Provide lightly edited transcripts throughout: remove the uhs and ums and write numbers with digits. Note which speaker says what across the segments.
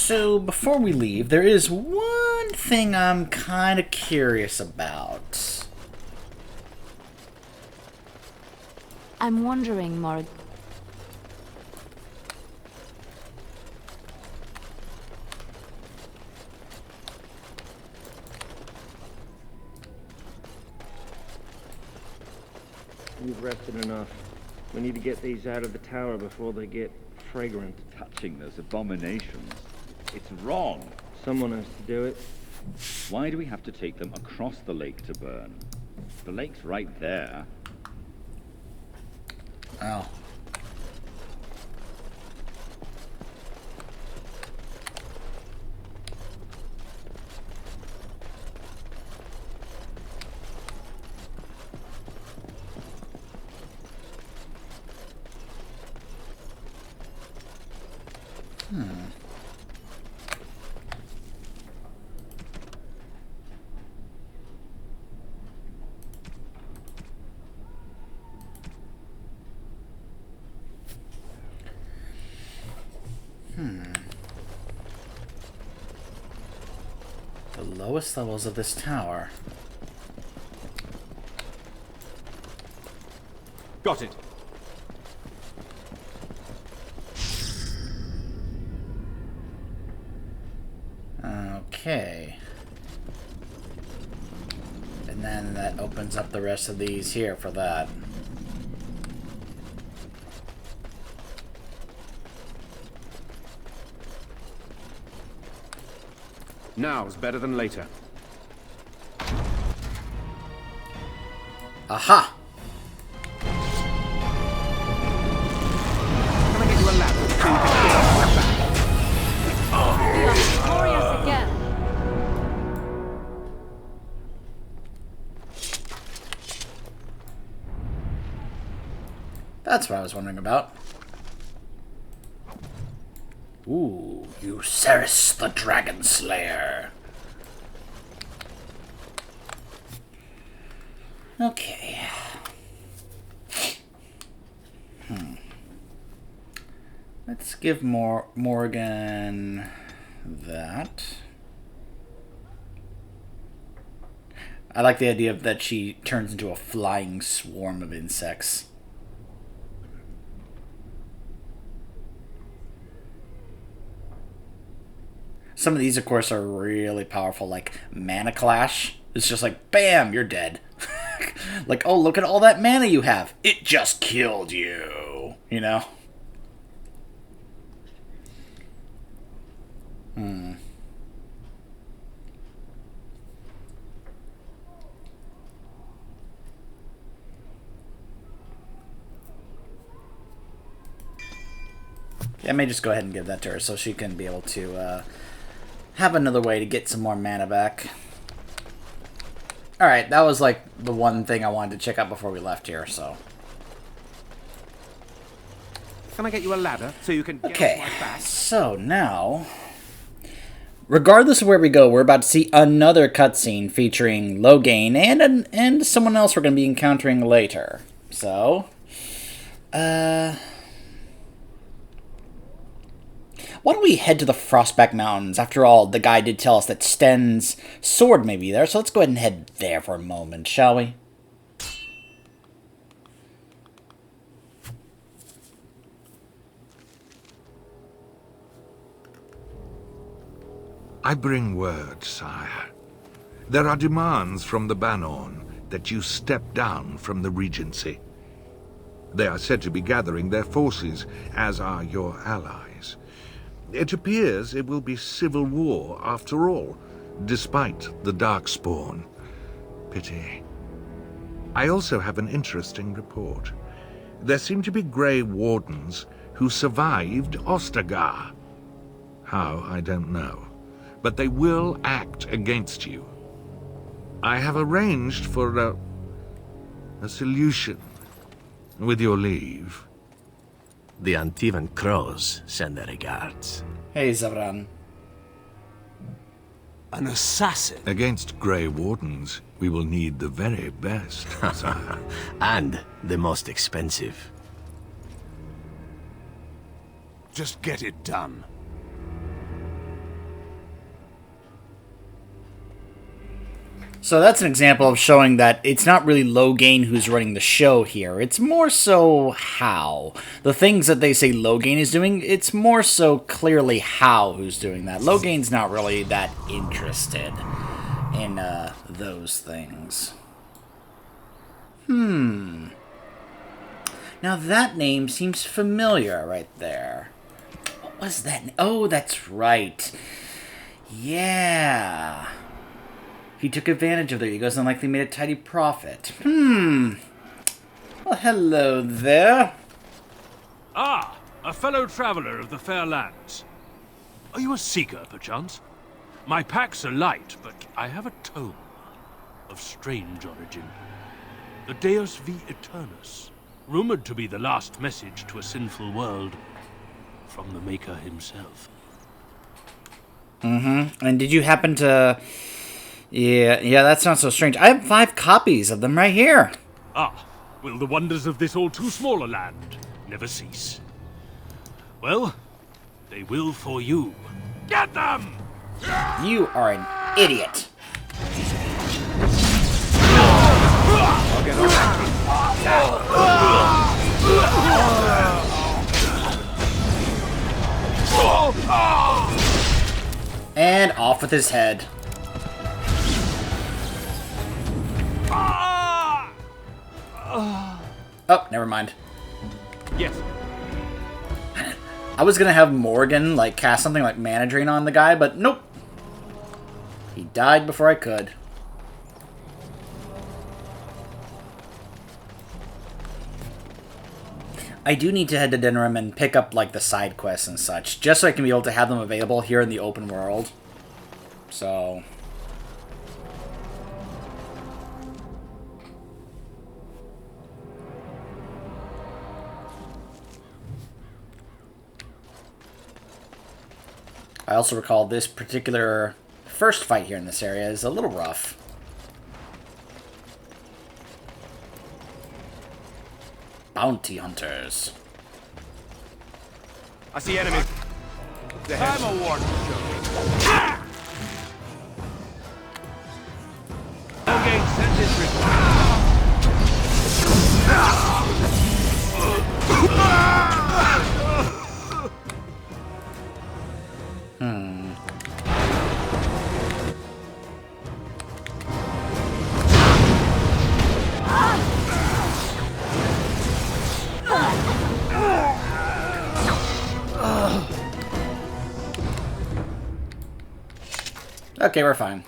Speaker 1: So, before we leave, there is one thing I'm kind of curious about.
Speaker 2: I'm wondering, Morg.
Speaker 3: You've rested enough. We need to get these out of the tower before they get fragrant.
Speaker 4: Touching those abominations. It's wrong.
Speaker 3: Someone has to do it.
Speaker 4: Why do we have to take them across the lake to burn? The lake's right there.
Speaker 1: Oh. The lowest levels of this tower.
Speaker 5: Got it.
Speaker 1: Okay. And then that opens up the rest of these here for that.
Speaker 5: Now's better than later.
Speaker 1: Aha!
Speaker 5: Can I get you a ladder so you can get off my back?
Speaker 2: We are victorious again.
Speaker 1: That's what I was wondering about. Ooh, you Ceres the Dragon Slayer. Okay. Let's give Morgan that. I like the idea of that she turns into a flying swarm of insects. Some of these, of course, are really powerful, like Mana Clash. It's just like, bam, you're dead. Like, oh, look at all that mana you have. It just killed you. You know? Yeah, I may just go ahead and give that to her so she can be able to have another way to get some more mana back. Alright, that was like the one thing I wanted to check out before we left here, so.
Speaker 5: Can I get you a ladder so you can get
Speaker 1: Okay,
Speaker 5: off my back?
Speaker 1: so now, regardless of where we go, we're about to see another cutscene featuring Logain and someone else we're going to be encountering later. So, why don't we head to the Frostback Mountains? After all, the guy did tell us that Sten's sword may be there, so let's go ahead and head there for a moment, shall we?
Speaker 6: I bring word, sire. There are demands from the Banorn that you step down from the Regency. They are said to be gathering their forces, as are your allies. It appears it will be civil war after all, despite the Darkspawn. Pity. I also have an interesting report. There seem to be Grey Wardens who survived Ostagar. How, I don't know. But they will act against you. I have arranged for a solution, with your leave.
Speaker 7: The Antivan Crows send their regards.
Speaker 1: Hey, Zevran.
Speaker 7: An assassin?
Speaker 6: Against Grey Wardens, we will need the very best, sire.
Speaker 7: And the most expensive.
Speaker 5: Just get it done.
Speaker 1: So that's an example of showing that it's not really Logain who's running the show here. It's more so Hal. The things that they say Logain is doing, it's more so clearly Hal who's doing that. Logain's not really that interested in those things. Now that name seems familiar right there. What was that? Oh, that's right. Yeah. He took advantage of their egos and likely made a tidy profit. Well, hello there.
Speaker 8: Ah, a fellow traveler of the fair lands. Are you a seeker, perchance? My packs are light, but I have a tome of strange origin. The Deus V Eternus, rumored to be the last message to a sinful world from the Maker himself.
Speaker 1: And did you happen to... Yeah, that's not so strange. I have 5 copies of them right here.
Speaker 8: Ah, will the wonders of this all-too-small land never cease? Well, they will for you. Get them!
Speaker 1: You are an idiot. And off with his head. Oh, never mind.
Speaker 8: Yes.
Speaker 1: I was gonna have Morgan, like, cast something like Mana Drain on the guy, but nope. He died before I could. I do need to head to Dinram and pick up, like, the side quests and such, just so I can be able to have them available here in the open world. So... I also recall this particular first fight here in this area is a little rough. Bounty hunters.
Speaker 5: I see enemies.
Speaker 8: I'm a warden. Okay, send this
Speaker 1: Okay, we're fine.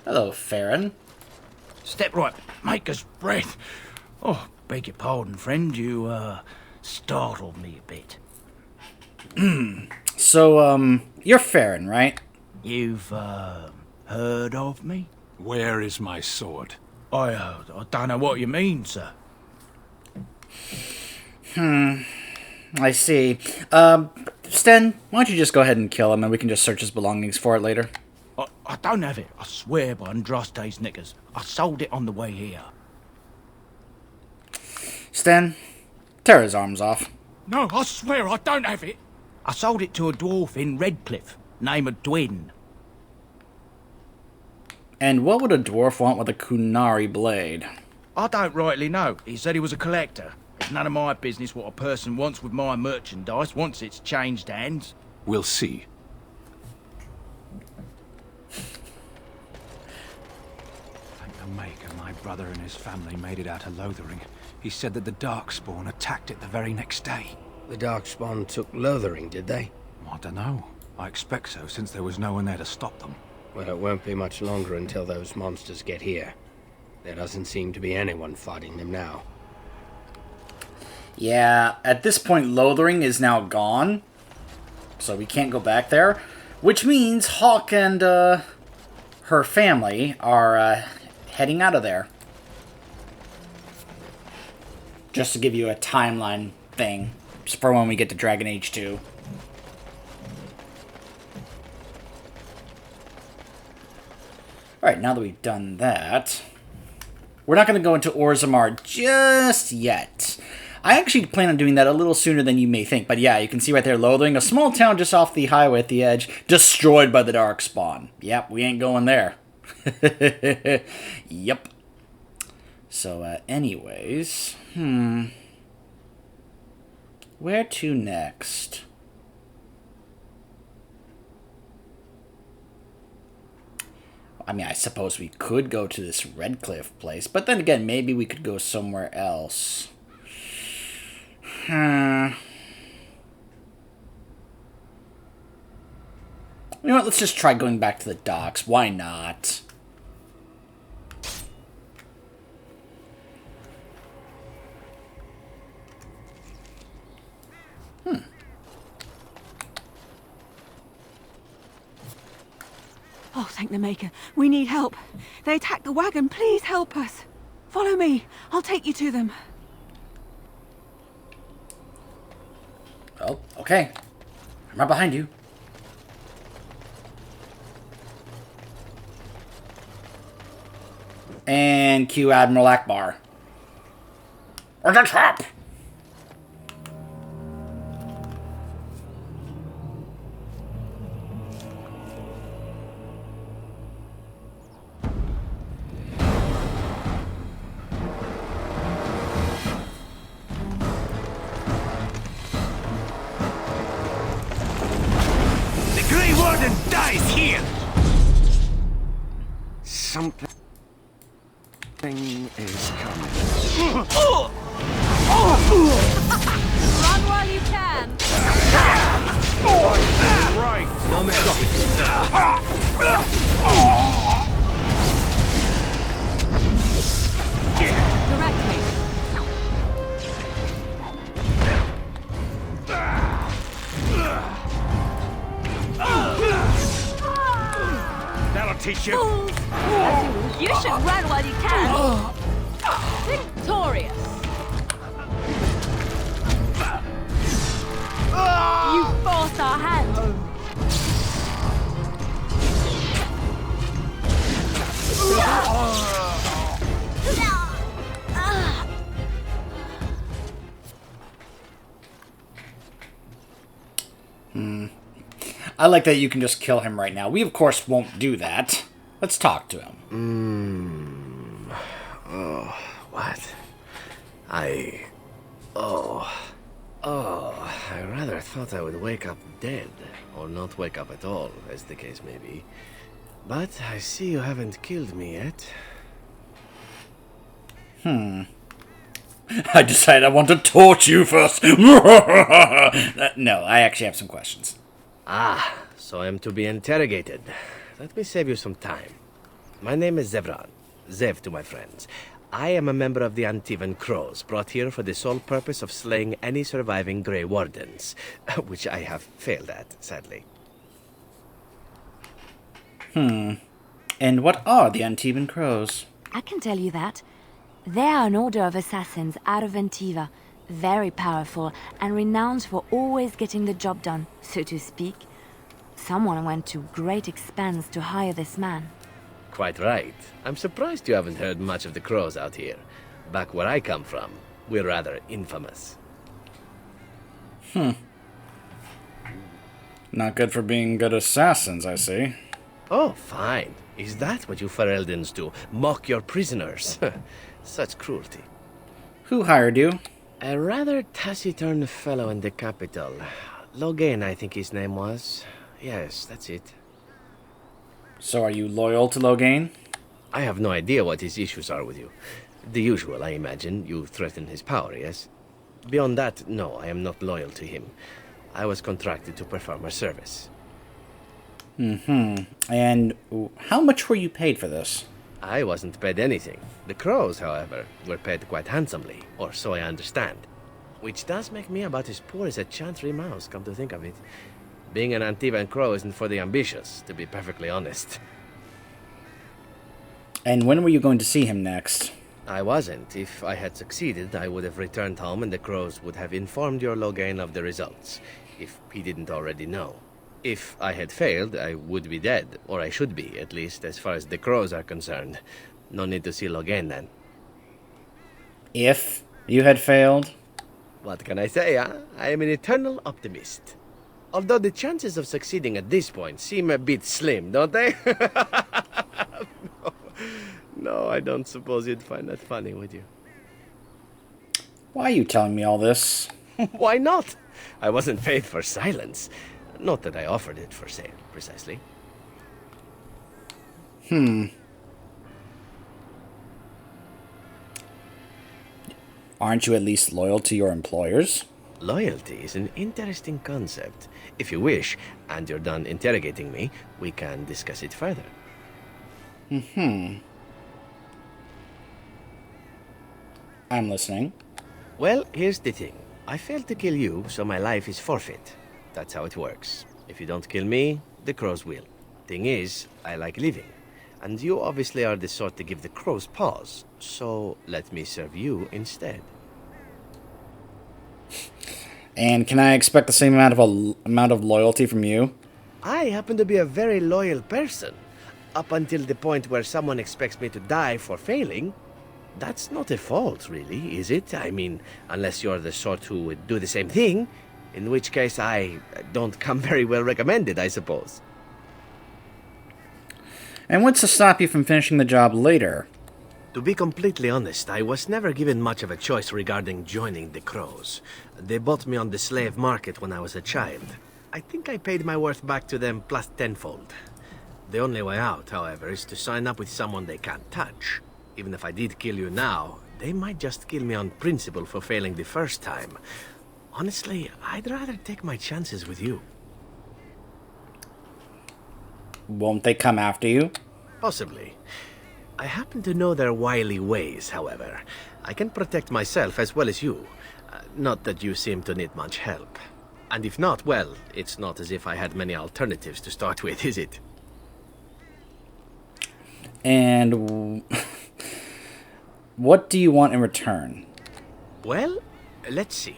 Speaker 1: Hello, Farron.
Speaker 9: Step right, maker's breath. Oh, beg your pardon, friend. You, startled me a bit.
Speaker 1: So, you're Farron, right?
Speaker 9: You've, heard of me?
Speaker 8: Where is my sword?
Speaker 9: I don't know what you mean, sir.
Speaker 1: I see. Sten, why don't you just go ahead and kill him and we can just search his belongings for it later?
Speaker 9: I don't have it. I swear by Andraste's knickers. I sold it on the way here.
Speaker 1: Sten, tear his arms off.
Speaker 9: No, I swear I don't have it. I sold it to a dwarf in Redcliffe, name of Dwin.
Speaker 1: And what would a dwarf want with a Kunari blade?
Speaker 9: I don't rightly know. He said he was a collector. It's none of my business what a person wants with my merchandise once it's changed hands.
Speaker 8: We'll see.
Speaker 10: Thank the Maker, my brother and his family made it out of Lothering. He said that the Darkspawn attacked it the very next day.
Speaker 7: The Darkspawn took Lothering, did they?
Speaker 10: I don't know. I expect so, since there was no one there to stop them.
Speaker 7: Well, it won't be much longer until those monsters get here. There doesn't seem to be anyone fighting them now.
Speaker 1: Yeah, at this point, Lothering is now gone. So we can't go back there. Which means Hawk and her family are heading out of there. Just to give you a timeline thing for when we get to Dragon Age 2. Alright, now that we've done that, we're not going to go into Orzammar just yet. I actually plan on doing that a little sooner than you may think. But yeah, you can see right there, Lothering, a small town just off the highway at the edge, destroyed by the Darkspawn. Yep, we ain't going there. Yep. So, anyways, where to next? I mean, I suppose we could go to this Redcliffe place, but then again, maybe we could go somewhere else. You know what, let's just try going back to the docks. Why not?
Speaker 11: Oh, thank the Maker. We need help. They attacked the wagon. Please help us. Follow me. I'll take you to them.
Speaker 1: Oh, okay. I'm right behind you. And cue Admiral Akbar. Or the trap!
Speaker 5: Dies here! Something is coming.
Speaker 2: Run while you can.
Speaker 5: Right. No
Speaker 2: Correct me.
Speaker 5: That'll teach you.
Speaker 2: You should run while you can. Victorious. You forced our hand.
Speaker 1: I like that you can just kill him right now. We, of course, won't do that. Let's talk to him.
Speaker 7: Oh, what? I rather thought I would wake up dead, or not wake up at all, as the case may be. But I see you haven't killed me yet.
Speaker 1: I decided I want to torture you first. No, I actually have some questions.
Speaker 7: Ah, so I'm to be interrogated. Let me save you some time. My name is Zevran. Zev to my friends. I am a member of the Antivan Crows, brought here for the sole purpose of slaying any surviving Grey Wardens, which I have failed at, sadly.
Speaker 1: And what are the Antivan Crows?
Speaker 2: I can tell you that. They are an order of assassins out of Ventiva, very powerful and renowned for always getting the job done, so to speak. Someone went to great expense to hire this man.
Speaker 7: Quite right. I'm surprised you haven't heard much of the Crows out here. Back where I come from, we're rather infamous.
Speaker 1: Not good for being good assassins, I see.
Speaker 7: Oh, fine. Is that what you Fereldans do? Mock your prisoners? Such cruelty.
Speaker 1: Who hired you?
Speaker 7: A rather taciturn fellow in the capital. Logain, I think his name was. Yes, that's it.
Speaker 1: So are you loyal to Logain?
Speaker 7: I have no idea what his issues are with you. The usual, I imagine. You threaten his power, yes? Beyond that, no, I am not loyal to him. I was contracted to perform a service.
Speaker 1: And how much were you paid for this?
Speaker 7: I wasn't paid anything. The Crows, however, were paid quite handsomely, or so I understand. Which does make me about as poor as a Chantry mouse, come to think of it. Being an Antivan Crow isn't for the ambitious, to be perfectly honest.
Speaker 1: And when were you going to see him next?
Speaker 7: I wasn't. If I had succeeded, I would have returned home and the Crows would have informed your Logain of the results, if he didn't already know. If I had failed, I would be dead, or I should be, at least, as far as the crows are concerned. No need to seal again, then.
Speaker 1: If you had failed?
Speaker 7: What can I say, huh? I am an eternal optimist. Although the chances of succeeding at this point seem a bit slim, don't they? No, I don't suppose you'd find that funny, would you?
Speaker 1: Why are you telling me all this?
Speaker 7: Why not? I wasn't paid for silence. Not that I offered it for sale, precisely.
Speaker 1: Aren't you at least loyal to your employers?
Speaker 7: Loyalty is an interesting concept. If you wish, and you're done interrogating me, we can discuss it further.
Speaker 1: I'm listening.
Speaker 7: Well, here's the thing. I failed to kill you, so my life is forfeit. That's how it works. If you don't kill me, the crows will. Thing is, I like living. And you obviously are the sort to give the crows pause. So let me serve you instead.
Speaker 1: And can I expect the same amount of loyalty from you?
Speaker 7: I happen to be a very loyal person. Up until the point where someone expects me to die for failing. That's not a fault, really, is it? I mean, unless you're the sort who would do the same thing, in which case I don't come very well recommended, I suppose.
Speaker 1: And what's to stop you from finishing the job later?
Speaker 7: To be completely honest, I was never given much of a choice regarding joining the Crows. They bought me on the slave market when I was a child. I think I paid my worth back to them plus tenfold. The only way out, however, is to sign up with someone they can't touch. Even if I did kill you now, they might just kill me on principle for failing the first time. Honestly, I'd rather take my chances with you.
Speaker 1: Won't they come after you?
Speaker 7: Possibly. I happen to know their wily ways, however. I can protect myself as well as you. Not that you seem to need much help. And if not, well, it's not as if I had many alternatives to start with, is it?
Speaker 1: And what do you want in return?
Speaker 7: Well, let's see.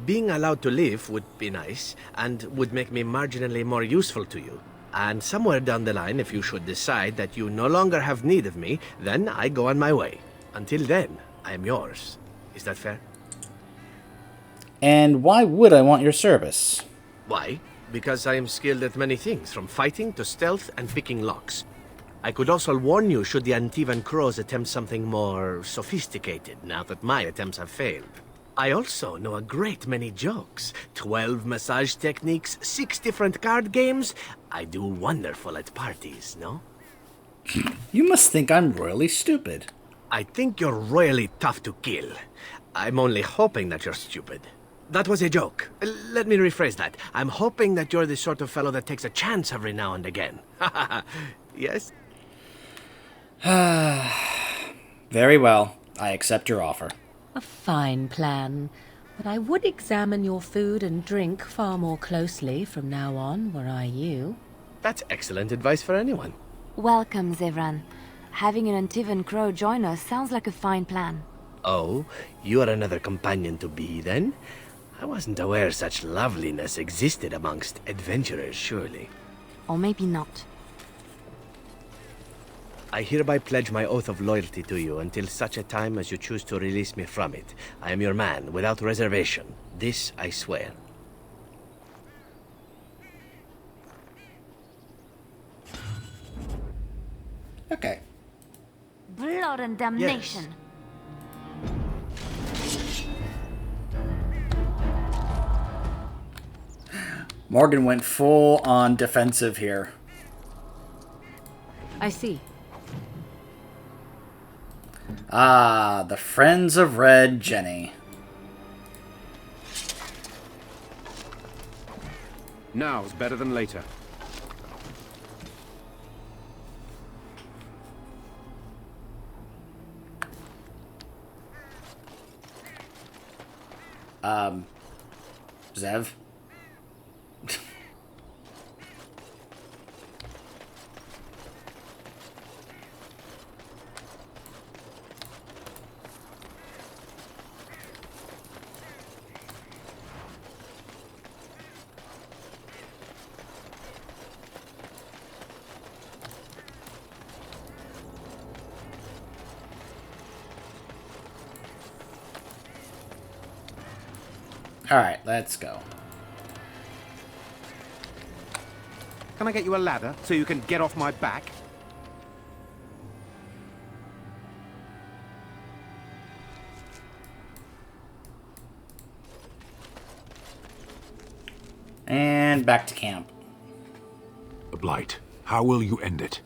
Speaker 7: Being allowed to live would be nice, and would make me marginally more useful to you. And somewhere down the line, if you should decide that you no longer have need of me, then I go on my way. Until then, I am yours. Is that fair?
Speaker 1: And why would I want your service?
Speaker 7: Why? Because I am skilled at many things, from fighting to stealth and picking locks. I could also warn you should the Antivan Crows attempt something more sophisticated, now that my attempts have failed. I also know a great many jokes. 12 massage techniques, 6 different card games. I do wonderful at parties, no?
Speaker 1: You must think I'm royally stupid.
Speaker 7: I think you're royally tough to kill. I'm only hoping that you're stupid. That was a joke. Let me rephrase that. I'm hoping that you're the sort of fellow that takes a chance every now and again. Yes?
Speaker 1: Very well. I accept your offer.
Speaker 12: A fine plan. But I would examine your food and drink far more closely from now on, were I you.
Speaker 7: That's excellent advice for anyone.
Speaker 2: Welcome, Zevran. Having an Antivan Crow join us sounds like a fine plan.
Speaker 7: Oh, you're another companion to be, then? I wasn't aware such loveliness existed amongst adventurers, surely.
Speaker 2: Or maybe not.
Speaker 7: I hereby pledge my oath of loyalty to you until such a time as you choose to release me from it. I am your man, without reservation. This I swear.
Speaker 1: Okay.
Speaker 2: Blood and damnation.
Speaker 7: Yes.
Speaker 1: Morgan went full on defensive here.
Speaker 12: I see.
Speaker 1: Ah, the Friends of Red Jenny.
Speaker 5: Now's better than later.
Speaker 1: Zev? Alright, let's go.
Speaker 5: Can I get you a ladder so you can get off my back?
Speaker 1: And back to camp.
Speaker 13: The Blight. How will you end it?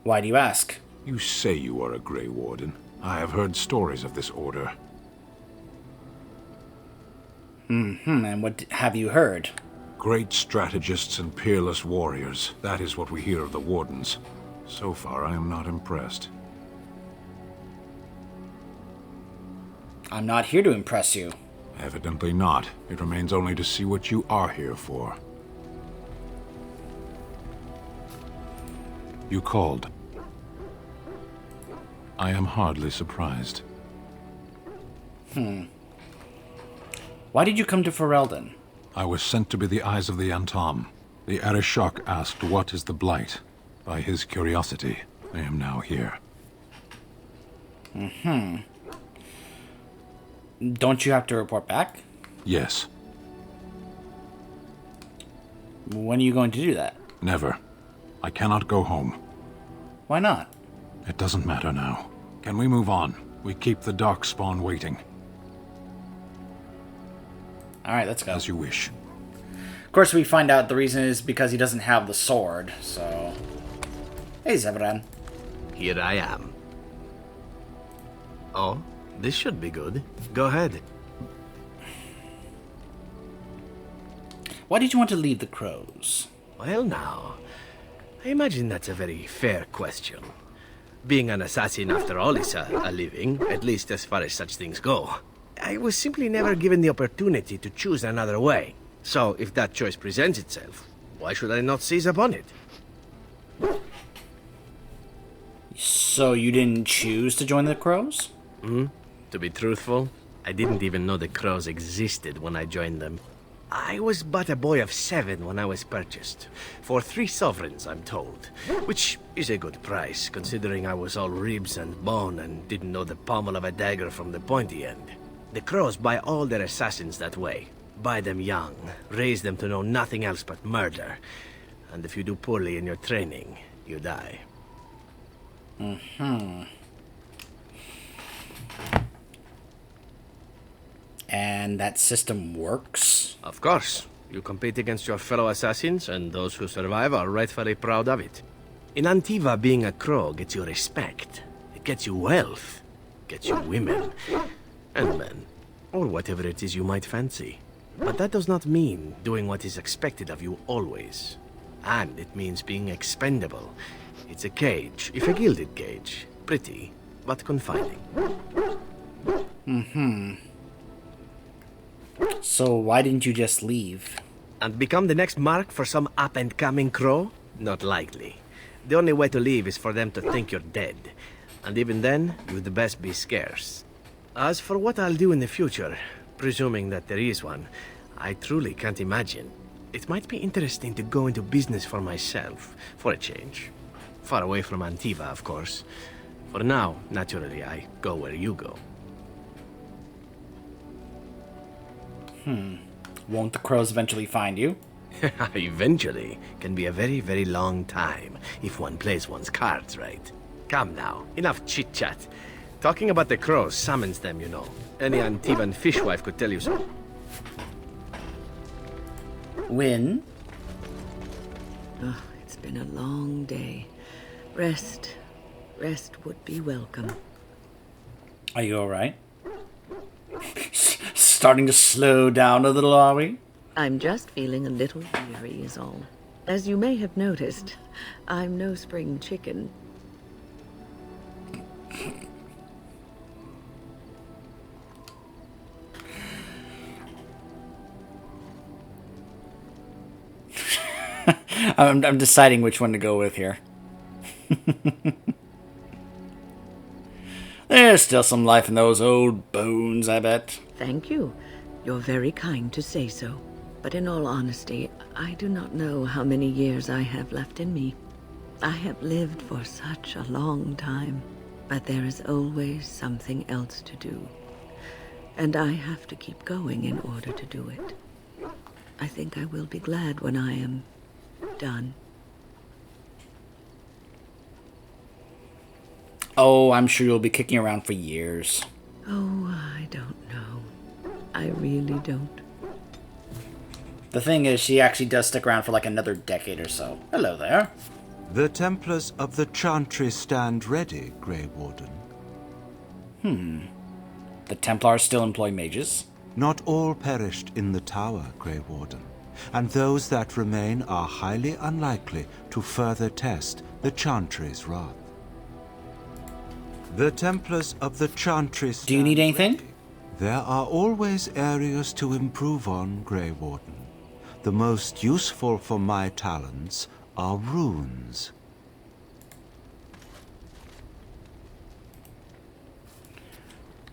Speaker 1: Why do you ask?
Speaker 13: You say you are a Grey Warden. I have heard stories of this order.
Speaker 1: And what have you heard?
Speaker 13: Great strategists and peerless warriors. That is what we hear of the Wardens. So far, I am not impressed.
Speaker 1: I'm not here to impress you.
Speaker 13: Evidently not. It remains only to see what you are here for. You called. I am hardly surprised.
Speaker 1: Why did you come to Ferelden?
Speaker 13: I was sent to be the eyes of the Antom. The Arishok asked what is the Blight. By his curiosity, I am now here.
Speaker 1: Don't you have to report back?
Speaker 13: Yes.
Speaker 1: When are you going to do that?
Speaker 13: Never. I cannot go home.
Speaker 1: Why not?
Speaker 13: It doesn't matter now. Can we move on? We keep the Darkspawn waiting.
Speaker 1: Alright, let's go.
Speaker 13: As you wish.
Speaker 1: Of course, we find out the reason is because he doesn't have the sword, so... Hey, Zevran.
Speaker 7: Here I am. Oh, this should be good. Go ahead.
Speaker 1: Why did you want to leave the Crows?
Speaker 7: Well now, I imagine that's a very fair question. Being an assassin, after all, is a living, at least as far as such things go. I was simply never given the opportunity to choose another way. So, if that choice presents itself, why should I not seize upon it?
Speaker 1: So you didn't choose to join the Crows?
Speaker 7: To be truthful, I didn't even know the Crows existed when I joined them. I was but a boy of 7 when I was purchased. For 3 sovereigns, I'm told. Which is a good price, considering I was all ribs and bone and didn't know the pommel of a dagger from the pointy end. The Crows buy all their assassins that way. Buy them young, raise them to know nothing else but murder. And if you do poorly in your training, you die.
Speaker 1: And that system works?
Speaker 7: Of course. You compete against your fellow assassins, and those who survive are rightfully proud of it. In Antiva, being a crow gets you respect. It gets you wealth. Gets you women. And men. Or whatever it is you might fancy. But that does not mean doing what is expected of you always. And it means being expendable. It's a cage, if a gilded cage. Pretty, but confining.
Speaker 1: So why didn't you just leave?
Speaker 7: And become the next mark for some up-and-coming crow? Not likely. The only way to leave is for them to think you're dead. And even then, you'd best be scarce. As for what I'll do in the future, presuming that there is one, I truly can't imagine. It might be interesting to go into business for myself, for a change. Far away from Antiva, of course. For now, naturally, I go where you go.
Speaker 1: Won't the Crows eventually find you?
Speaker 7: Eventually can be a very, very long time, if one plays one's cards right. Come now, enough chit-chat. Talking about the Crows summons them, you know. Any Antivan fishwife could tell you so.
Speaker 1: When?
Speaker 14: Oh, it's been a long day. Rest would be welcome.
Speaker 1: Are you alright? Starting to slow down a little, are we?
Speaker 14: I'm just feeling a little weary is all. As you may have noticed, I'm no spring chicken.
Speaker 1: I'm deciding which one to go with here. There's still some life in those old bones, I bet.
Speaker 14: Thank you. You're very kind to say so. But in all honesty, I do not know how many years I have left in me. I have lived for such a long time, But there is always something else to do. And I have to keep going in order to do it. I think I will be glad when I am done.
Speaker 1: Oh, I'm sure you'll be kicking around for years.
Speaker 14: Oh, I don't know. I really don't.
Speaker 1: The thing is, she actually does stick around for like another decade or so. Hello there.
Speaker 15: The Templars of the Chantry stand ready, Grey Warden.
Speaker 1: The Templars still employ mages?
Speaker 15: Not all perished in the tower, Grey Warden, and those that remain are highly unlikely to further test the Chantry's wrath. The Templars of the Chantry stand
Speaker 1: Do you need anything?
Speaker 15: ready. There are always areas to improve on, Grey Warden. The most useful for my talents are runes.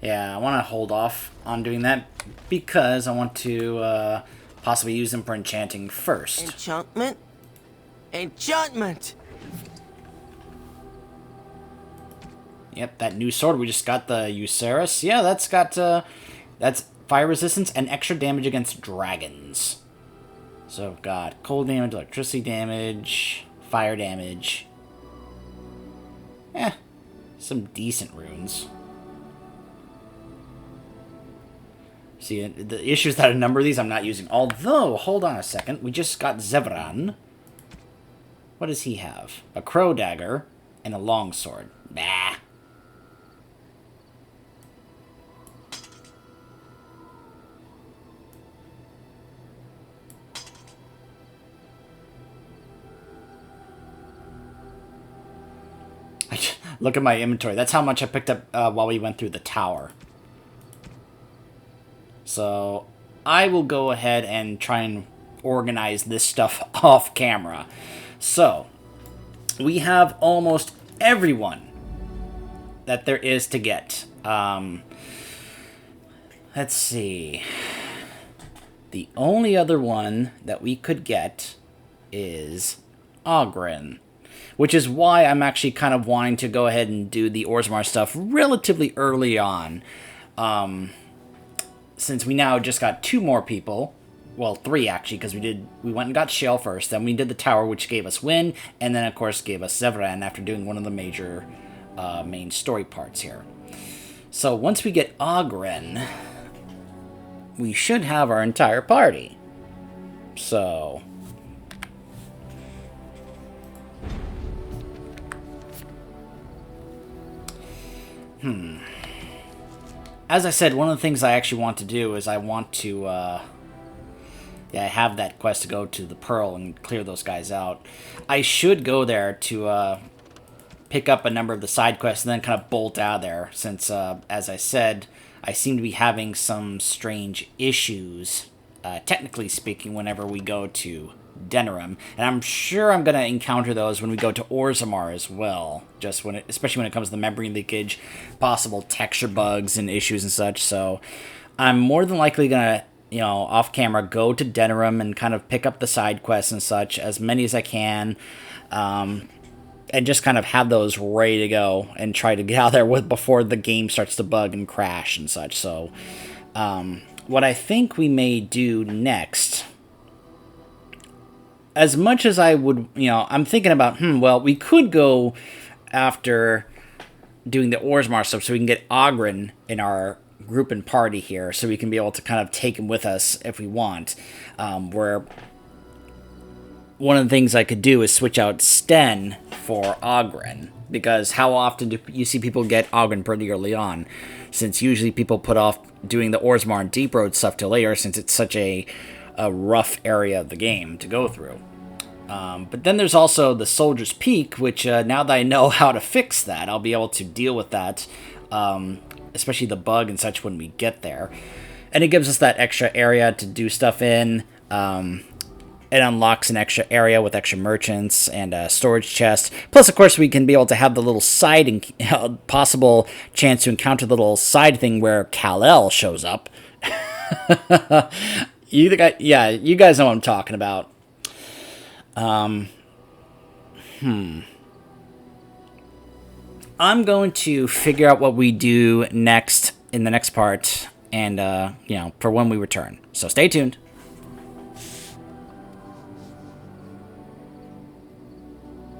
Speaker 1: Yeah, I want to hold off on doing that because I want to possibly use them for enchanting first.
Speaker 16: Enchantment? Enchantment!
Speaker 1: Yep, that new sword we just got, the Euceris. Yeah, that's got that's fire resistance and extra damage against dragons. So I've got cold damage, electricity damage, fire damage. Some decent runes. See, the issue is that a number of these I'm not using. Although, hold on a second, we just got Zevran. What does he have? A crow dagger and a longsword. Nah. Look at my inventory. That's how much I picked up while we went through the tower. So I will go ahead and try and organize this stuff off camera. So we have almost everyone that there is to get. Let's see. The only other one that we could get is Ogren, which is why I'm actually kind of wanting to go ahead and do the Orzammar stuff relatively early on. Since we now just got 2 more people, well, 3 actually, because we went and got Shale first, then we did the tower, which gave us Wynn, and then of course gave us Zevran after doing one of the major main story parts here. So once we get Ogren, we should have our entire party. So as I said, one of the things I actually want to do is I want to, have that quest to go to the Pearl and clear those guys out. I should go there to pick up a number of the side quests and then kind of bolt out of there, since, as I said, I seem to be having some strange issues, technically speaking, whenever we go to Denerim, and I'm sure I'm going to encounter those when we go to Orzammar as well, just especially when it comes to the memory leakage, possible texture bugs and issues and such. So I'm more than likely going to, off camera, go to Denerim and kind of pick up the side quests and such, as many as I can, and just kind of have those ready to go and try to get out there before the game starts to bug and crash and such. So what I think we may do next, as much as I would, I'm thinking about, well, we could go after doing the Orzammar stuff so we can get Ogren in our group and party here, so we can be able to kind of take him with us if we want. Where one of the things I could do is switch out Sten for Ogren, because how often do you see people get Ogren pretty early on? Since usually people put off doing the Orzammar and Deep Road stuff till later, since it's such a rough area of the game to go through. But then there's also the Soldier's Peak, which now that I know how to fix that, I'll be able to deal with that, especially the bug and such when we get there. And it gives us that extra area to do stuff in. It unlocks an extra area with extra merchants and a storage chest. Plus, of course, we can be able to have the little side possible chance to encounter the little side thing where Kal-El shows up. You guys know what I'm talking about. I'm going to figure out what we do next in the next part, and, you know, for when we return. So stay tuned.